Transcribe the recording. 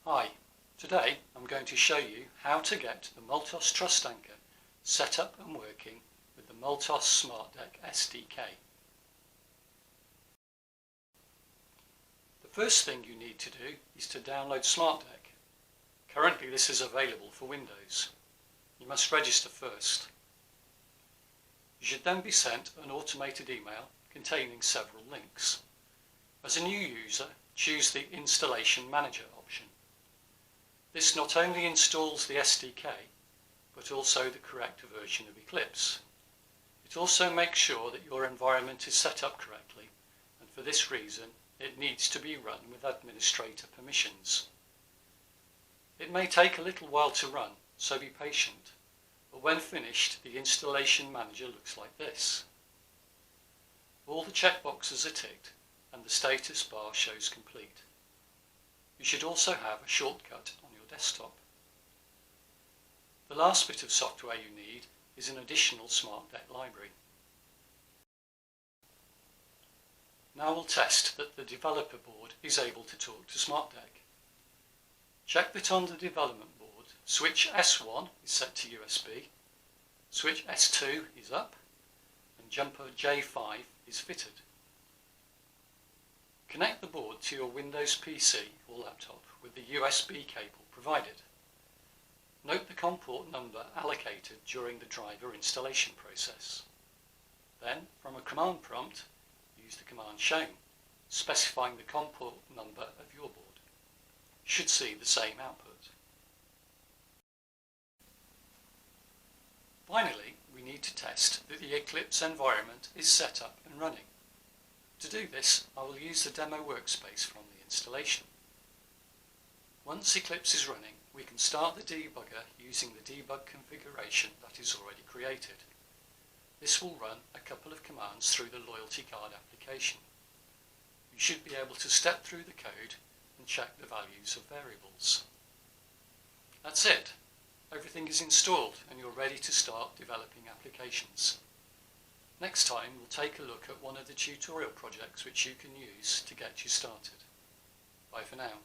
Hi, today I'm going to show you how to get the MULTOS Trust Anchor set up and working with the MULTOS SmartDeck SDK. The first thing you need to do is to download SmartDeck. Currently this is available for Windows. You must register first. You should then be sent an automated email containing several links. As a new user, choose the Installation Manager option. This not only installs the SDK, but also the correct version of Eclipse. It also makes sure that your environment is set up correctly, and for this reason it needs to be run with administrator permissions. It may take a little while to run, so be patient, but when finished the Installation Manager looks like this. All the checkboxes are ticked and the status bar shows complete. You should also have a shortcut on your desktop. The last bit of software you need is an additional SmartDeck library. Now we'll test that the developer board is able to talk to SmartDeck. Check that on the development board, switch S1 is set to USB, switch S2 is up, and jumper J5 is fitted. Connect the board to your Windows PC or laptop with the USB cable provided. Note the COM port number allocated during the driver installation process. Then, from a command prompt, use the command shown, specifying the COM port number of your board. You should see the same output. Finally, we need to test that the Eclipse environment is set up and running. To do this, I will use the demo workspace from the installation. Once Eclipse is running, we can start the debugger using the debug configuration that is already created. This will run a couple of commands through the loyalty card application. You should be able to step through the code and check the values of variables. That's it. Everything is installed and you're ready to start developing applications. Next time we'll take a look at one of the tutorial projects which you can use to get you started. Bye for now.